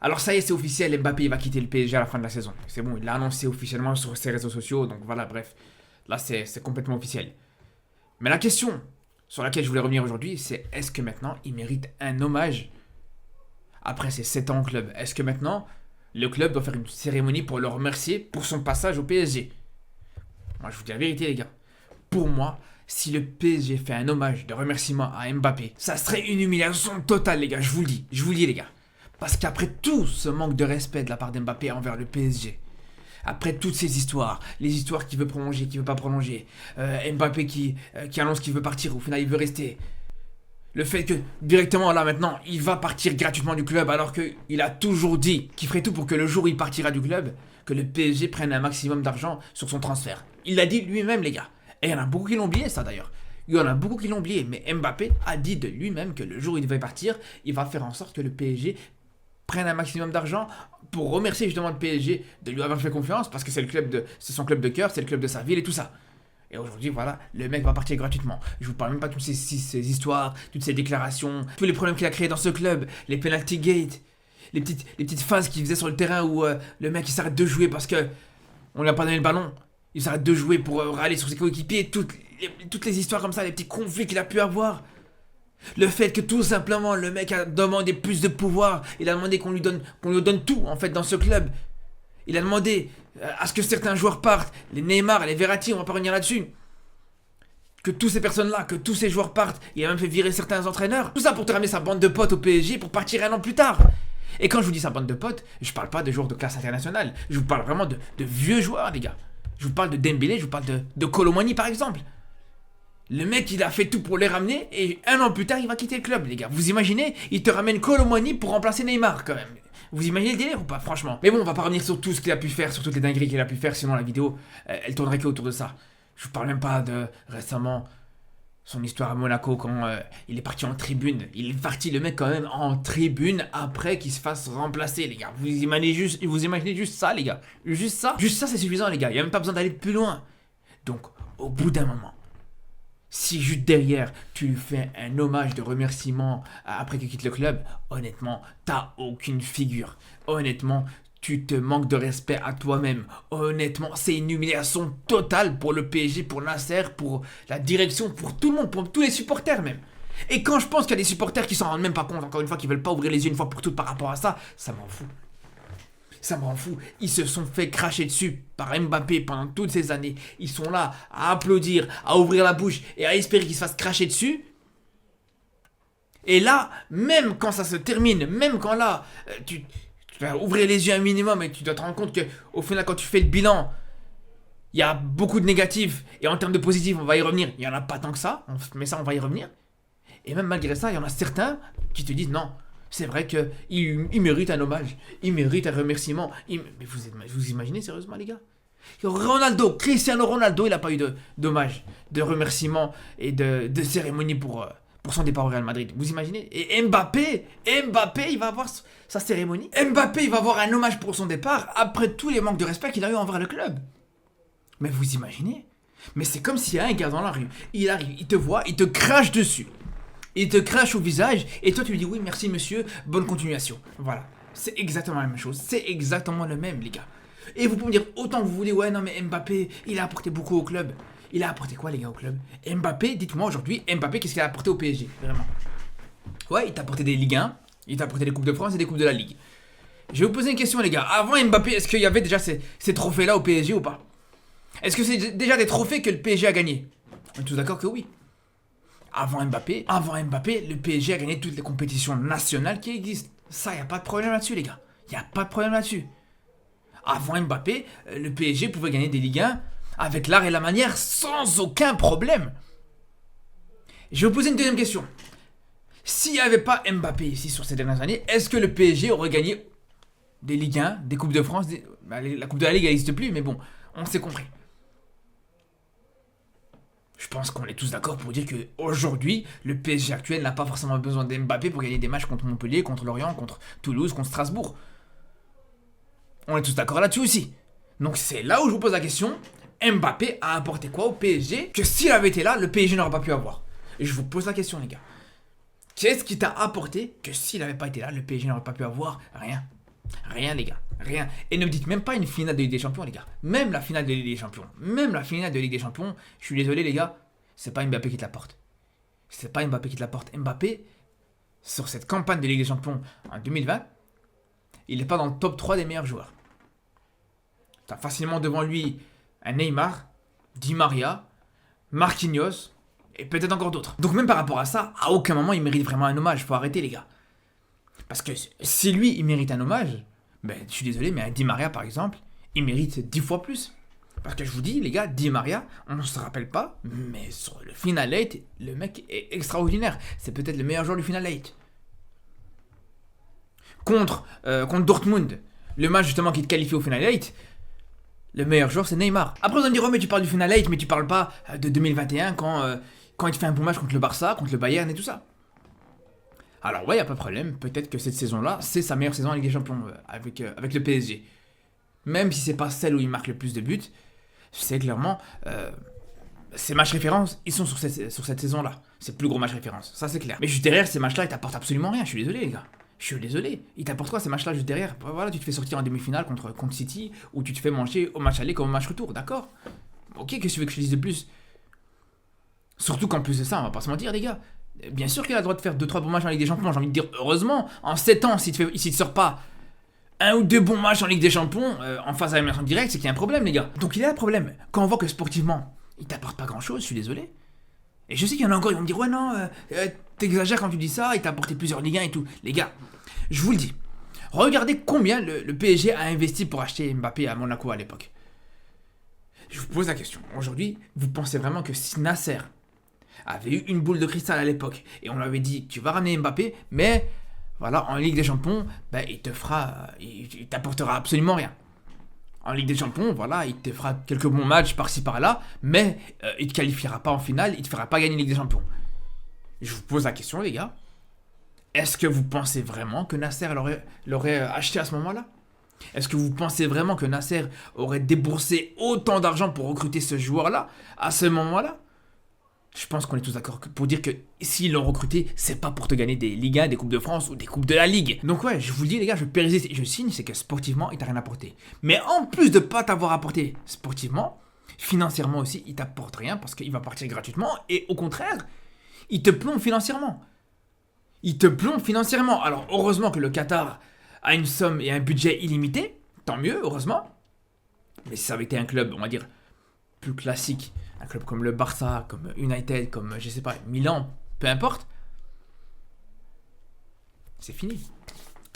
Alors ça y est, c'est officiel, Mbappé il va quitter le PSG à la fin de la saison. C'est bon, il l'a annoncé officiellement sur ses réseaux sociaux, donc voilà, bref. Là, c'est complètement officiel. Mais la question sur laquelle je voulais revenir aujourd'hui, c'est est-ce que maintenant il mérite un hommage après ses 7 ans au club? Est-ce que maintenant le club doit faire une cérémonie pour le remercier pour son passage au PSG? Moi, je vous dis la vérité, les gars. Pour moi, si le PSG fait un hommage de remerciement à Mbappé, ça serait une humiliation totale, les gars, je vous le dis. Je vous le dis, les gars. Parce qu'après tout ce manque de respect de la part d'Mbappé envers le PSG, après toutes ces histoires, les histoires qu'il veut prolonger, qu'il veut pas prolonger, Mbappé qui annonce qu'il veut partir, au final il veut rester, le fait que directement là maintenant il va partir gratuitement du club alors qu'il a toujours dit qu'il ferait tout pour que le jour où il partira du club, que le PSG prenne un maximum d'argent sur son transfert. Il l'a dit lui-même, les gars. Et il y en a beaucoup qui l'ont oublié, ça d'ailleurs. Il y en a beaucoup qui l'ont oublié, mais Mbappé a dit de lui-même que le jour où il devait partir, il va faire en sorte que le PSG prenne un maximum d'argent pour remercier justement le PSG de lui avoir fait confiance parce que c'est son club de cœur, c'est le club de sa ville et tout ça. Et aujourd'hui, voilà, le mec va partir gratuitement. Je vous parle même pas de toutes ces histoires, toutes ces déclarations, tous les problèmes qu'il a créés dans ce club, les penalty gates, les petites phases qu'il faisait sur le terrain où le mec il s'arrête de jouer parce que on lui a pas donné le ballon. Il s'arrête de jouer pour râler sur ses coéquipiers, toutes les histoires comme ça, les petits conflits qu'il a pu avoir. Le fait que tout simplement le mec a demandé plus de pouvoir, il a demandé qu'on lui donne tout en fait dans ce club. Il a demandé à ce que certains joueurs partent, les Neymar, les Verratti, on va pas revenir là-dessus. Que tous ces personnes-là, que tous ces joueurs partent, il a même fait virer certains entraîneurs. Tout ça pour te ramener sa bande de potes au PSG pour partir un an plus tard. Et quand je vous dis sa bande de potes, je parle pas de joueurs de classe internationale, je vous parle vraiment de vieux joueurs, les gars. Je vous parle de Dembélé, je vous parle de Kolo Muani par exemple. Le mec, il a fait tout pour les ramener et un an plus tard, il va quitter le club, les gars. Vous imaginez? Il te ramène Kolo Muani pour remplacer Neymar, quand même. Vous imaginez le délire ou pas, franchement? Mais bon, on va pas revenir sur tout ce qu'il a pu faire, sur toutes les dingueries qu'il a pu faire, sinon la vidéo, elle tournerait que autour de ça. Je vous parle même pas de récemment son histoire à Monaco quand il est parti en tribune. Il est parti, le mec, quand même, en tribune après qu'il se fasse remplacer, les gars. Vous imaginez juste ça, les gars. Juste ça. Juste ça, c'est suffisant, les gars. Il n'y a même pas besoin d'aller plus loin. Donc, au bout d'un moment, si juste derrière, tu lui fais un hommage de remerciement après qu'il quitte le club, honnêtement, t'as aucune figure. Honnêtement, tu te manques de respect à toi-même. Honnêtement, c'est une humiliation totale pour le PSG, pour Nasser, pour la direction, pour tout le monde, pour tous les supporters même. Et quand je pense qu'il y a des supporters qui s'en rendent même pas compte, encore une fois, qui veulent pas ouvrir les yeux une fois pour toutes par rapport à ça, ça m'en fout. Ça me rend fou. Ils se sont fait cracher dessus par Mbappé pendant toutes ces années. Ils sont là à applaudir, à ouvrir la bouche et à espérer qu'il se fasse cracher dessus. Et là, même quand ça se termine, même quand là, tu vas ouvrir les yeux un minimum et tu dois te rendre compte qu'au final, quand tu fais le bilan, il y a beaucoup de négatifs. Et en termes de positifs, on va y revenir. Il n'y en a pas tant que ça. Mais ça, on va y revenir. Et même malgré ça, il y en a certains qui te disent non. C'est vrai qu'il mérite un hommage, il mérite un remerciement. Mais vous imaginez sérieusement, les gars? Cristiano Ronaldo, il n'a pas eu d'hommage, de remerciement et de cérémonie pour son départ au Real Madrid. Vous imaginez? Et Mbappé, il va avoir sa cérémonie. Mbappé, il va avoir un hommage pour son départ après tous les manques de respect qu'il a eu envers le club. Mais vous imaginez? Mais c'est comme s'il y a un gars dans la rue, il arrive, il te voit, il te crache dessus. Il te crache au visage et toi tu lui dis oui merci monsieur, bonne continuation. Voilà, c'est exactement la même chose, c'est exactement le même les gars. Et vous pouvez me dire autant que vous voulez, ouais non mais Mbappé, il a apporté beaucoup au club. Il a apporté quoi les gars au club? Mbappé, dites-moi aujourd'hui, Mbappé qu'est-ce qu'il a apporté au PSG, vraiment? Ouais, il t'a apporté des Ligue 1, il t'a apporté des Coupes de France et des Coupes de la Ligue. Je vais vous poser une question les gars, avant Mbappé, est-ce qu'il y avait déjà ces trophées là au PSG ou pas? Est-ce que c'est déjà des trophées que le PSG a gagnés? On est tous d'accord que oui. Avant Mbappé, le PSG a gagné toutes les compétitions nationales qui existent. Ça, y a pas de problème là-dessus, les gars. Y a pas de problème là-dessus. Avant Mbappé, le PSG pouvait gagner des Ligue 1 avec l'art et la manière sans aucun problème. Je vais vous poser une deuxième question. S'il n'y avait pas Mbappé ici sur ces dernières années, est-ce que le PSG aurait gagné des Ligue 1, des Coupes de France la Coupe de la Ligue, elle n'existe plus, mais bon, on s'est compris. Je pense qu'on est tous d'accord pour dire qu'aujourd'hui, le PSG actuel n'a pas forcément besoin d'Mbappé pour gagner des matchs contre Montpellier, contre Lorient, contre Toulouse, contre Strasbourg. On est tous d'accord là-dessus aussi. Donc c'est là où je vous pose la question, Mbappé a apporté quoi au PSG que s'il avait été là, le PSG n'aurait pas pu avoir? Et je vous pose la question les gars. Qu'est-ce qui t'a apporté que s'il n'avait pas été là, le PSG n'aurait pas pu avoir? Rien. Rien, les gars. Rien. Et ne me dites même pas une finale de Ligue des Champions, les gars. Même la finale de Ligue des Champions. Même la finale de Ligue des Champions, je suis désolé, les gars, c'est pas Mbappé qui te la porte. C'est pas Mbappé qui te la porte. Mbappé, sur cette campagne de Ligue des Champions en 2020, il n'est pas dans le top 3 des meilleurs joueurs. Tu as facilement devant lui un Neymar, Di Maria, Marquinhos et peut-être encore d'autres. Donc même par rapport à ça, à aucun moment il mérite vraiment un hommage. Faut arrêter, les gars. Parce que si lui, il mérite un hommage, ben, je suis désolé, mais un Di Maria, par exemple, il mérite 10 fois plus. Parce que je vous dis, les gars, Di Maria, on ne se rappelle pas, mais sur le Final 8, le mec est extraordinaire. C'est peut-être le meilleur joueur du Final 8. Contre Dortmund, le match justement qui te qualifie au Final 8, le meilleur joueur c'est Neymar. Après vous allez me dire, oh mais tu parles du Final 8, mais tu parles pas de 2021 quand il te fait un bon match contre le Barça, contre le Bayern et tout ça. Alors ouais, y a pas de problème, peut-être que cette saison-là, c'est sa meilleure saison en Ligue des Champions avec le PSG. Même si c'est pas celle où il marque le plus de buts, c'est clairement ces matchs références, ils sont sur cette saison-là. C'est le plus gros match référence, ça c'est clair. Mais juste derrière, ces matchs-là, ils t'apportent absolument rien, je suis désolé les gars. Je suis désolé, ils t'apportent quoi ces matchs-là juste derrière? Voilà, tu te fais sortir en demi-finale contre City, ou tu te fais manger au match aller comme au match retour, d'accord? Ok, qu'est-ce que tu veux que je te dise de plus? Surtout qu'en plus de ça, on va pas se mentir les gars. Bien sûr qu'il a le droit de faire 2-3 bons matchs en Ligue des Champions, j'ai envie de dire heureusement, en 7 ans, s'il te sort pas un ou deux bons matchs en Ligue des Champions en phase à élimination directe, c'est qu'il y a un problème les gars. Donc il y a un problème. Quand on voit que sportivement, il t'apporte pas grand-chose, je suis désolé. Et je sais qu'il y en a encore, ils vont me dire ouais non, t'exagères quand tu dis ça, il t'a apporté plusieurs Ligue 1 et tout. Les gars, je vous le dis, regardez combien le PSG a investi pour acheter Mbappé à Monaco à l'époque. Je vous pose la question, aujourd'hui, vous pensez vraiment que si Nasser avait eu une boule de cristal à l'époque, et on lui avait dit tu vas ramener Mbappé, mais voilà, en Ligue des Champions, ben, il t'apportera absolument rien. En Ligue des Champions, voilà, il te fera quelques bons matchs par-ci par-là, mais il ne te qualifiera pas en finale, il ne te fera pas gagner Ligue des Champions. Je vous pose la question, les gars. Est-ce que vous pensez vraiment que Nasser l'aurait acheté à ce moment-là? Est-ce que vous pensez vraiment que Nasser aurait déboursé autant d'argent pour recruter ce joueur-là, à ce moment-là? Je pense qu'on est tous d'accord pour dire que s'ils l'ont recruté, c'est pas pour te gagner des Ligue 1, des Coupes de France ou des Coupes de la Ligue. Donc ouais, je vous le dis les gars, je périclite et je signe, c'est que sportivement, il t'a rien apporté. Mais en plus de pas t'avoir apporté sportivement, financièrement aussi, il t'apporte rien parce qu'il va partir gratuitement et au contraire, il te plombe financièrement. Il te plombe financièrement. Alors heureusement que le Qatar a une somme et un budget illimité, tant mieux, heureusement. Mais si ça avait été un club, on va dire, plus classique, un club comme le Barça, comme United, comme, je sais pas, Milan, peu importe, c'est fini.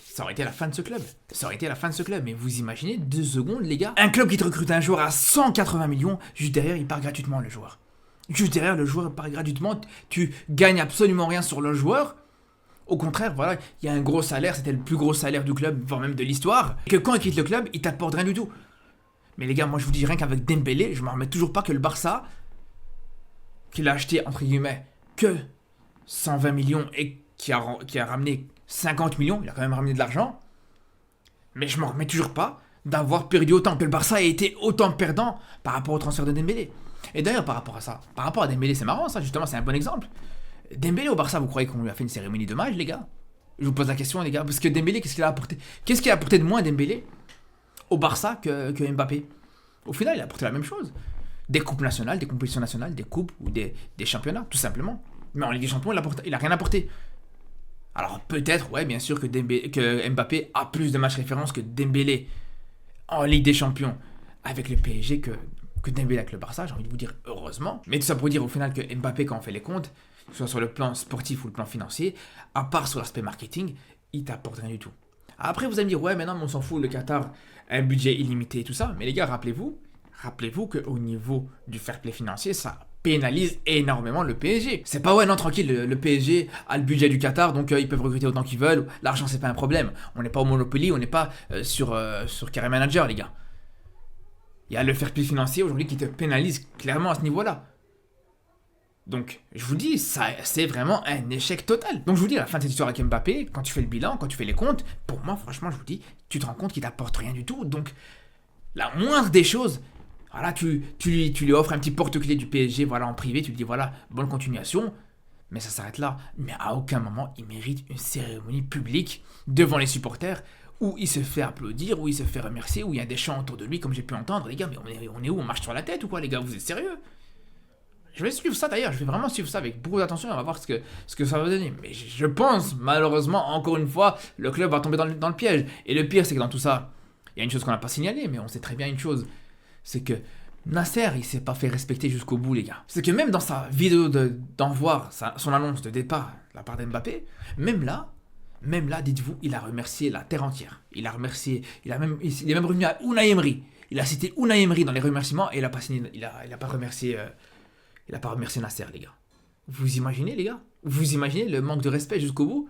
Ça aurait été la fin de ce club. Ça aurait été la fin de ce club. Mais vous imaginez, 2 secondes, les gars. Un club qui te recrute un joueur à 180 millions, juste derrière, il part gratuitement, le joueur. Juste derrière, le joueur part gratuitement. Tu gagnes absolument rien sur le joueur. Au contraire, voilà, il y a un gros salaire. C'était le plus gros salaire du club, voire même de l'histoire. Et que quand il quitte le club, il t'apporte rien du tout. Mais les gars, moi je vous dis rien qu'avec Dembélé, je me remets toujours pas que le Barça, qu'il a acheté entre guillemets que 120 millions et qui a ramené 50 millions, il a quand même ramené de l'argent. Mais je me remets toujours pas d'avoir perdu autant, que le Barça ait été autant perdant par rapport au transfert de Dembélé. Et d'ailleurs par rapport à ça, par rapport à Dembélé, c'est marrant ça, justement, c'est un bon exemple. Dembélé au Barça, vous croyez qu'on lui a fait une cérémonie d'hommage, les gars? Je vous pose la question, les gars, parce que Dembélé, qu'est-ce qu'il a apporté? Qu'est-ce qu'il a apporté de moins, Dembélé, au Barça que Mbappé? Au final, il a apporté la même chose. Des coupes nationales, des compétitions nationales, des coupes ou des championnats, tout simplement. Mais en Ligue des Champions, il a rien apporté. Alors peut-être, ouais, bien sûr que Mbappé a plus de matchs références que Dembélé en Ligue des Champions avec le PSG que Dembélé avec le Barça, j'ai envie de vous dire heureusement. Mais tout ça pour dire au final que Mbappé, quand on fait les comptes, que ce soit sur le plan sportif ou le plan financier, à part sur l'aspect marketing, il t'apporte rien du tout. Après, vous allez me dire, ouais, mais non, mais on s'en fout, le Qatar a un budget illimité et tout ça. Mais les gars, rappelez-vous qu'au niveau du fair play financier, ça pénalise énormément le PSG. C'est pas, ouais, non, tranquille, le PSG a le budget du Qatar, donc ils peuvent recruter autant qu'ils veulent. L'argent, c'est pas un problème. On n'est pas au Monopoly, on n'est pas sur Carré Manager, les gars. Il y a le fair play financier aujourd'hui qui te pénalise clairement à ce niveau-là. Donc, je vous dis, ça, c'est vraiment un échec total. Donc, je vous dis, à la fin de cette histoire avec Mbappé, quand tu fais le bilan, quand tu fais les comptes, pour moi, franchement, je vous dis, tu te rends compte qu'il t'apporte rien du tout. Donc, la moindre des choses, voilà, tu lui offres un petit porte-clés du PSG, voilà, en privé, tu lui dis, voilà, bonne continuation, mais ça s'arrête là. Mais à aucun moment, il mérite une cérémonie publique devant les supporters où il se fait applaudir, où il se fait remercier, où il y a des chants autour de lui, comme j'ai pu entendre. Les gars, mais on est où? On marche sur la tête ou quoi, les gars? Vous êtes sérieux? Je vais suivre ça d'ailleurs, je vais vraiment suivre ça avec beaucoup d'attention, on va voir ce que ça va donner. Mais je pense, malheureusement, encore une fois, le club va tomber dans le piège. Et le pire, c'est que dans tout ça, il y a une chose qu'on n'a pas signalée, mais on sait très bien une chose, c'est que Nasser, il s'est pas fait respecter jusqu'au bout, les gars. C'est que même dans sa vidéo d'envoi, son annonce de départ de la part d'Mbappé, même là, dites-vous, il a remercié la terre entière. Il a remercié, il est même revenu à Unai Emery. Il a cité Unai Emery dans les remerciements et il a pas signé, il a pas remercié, il a pas remercié Nasser, les gars. Vous imaginez, les gars? Vous imaginez le manque de respect jusqu'au bout?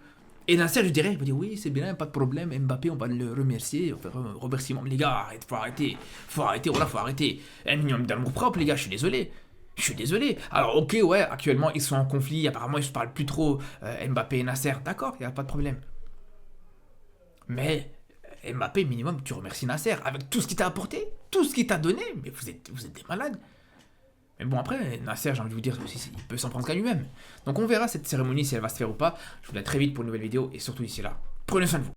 Et Nasser, je dirais, il va dire oui, c'est bien, pas de problème. Mbappé, on va le remercier, on va faire un remerciement. Mais les gars, faut arrêter, voilà, faut arrêter. Un minimum d'amour propre, les gars, je suis désolé. Je suis désolé. Alors, ok, ouais, actuellement, ils sont en conflit. Apparemment, ils se parlent plus trop, Mbappé et Nasser. D'accord, il n'y a pas de problème. Mais Mbappé, minimum, tu remercies Nasser avec tout ce qu'il t'a apporté, tout ce qu'il t'a donné. Mais vous êtes des malades. Mais bon, après, Nasser, j'ai envie de vous dire, il peut s'en prendre qu'à lui-même. Donc, on verra cette cérémonie si elle va se faire ou pas. Je vous dis à très vite pour une nouvelle vidéo. Et surtout, d'ici là, prenez soin de vous.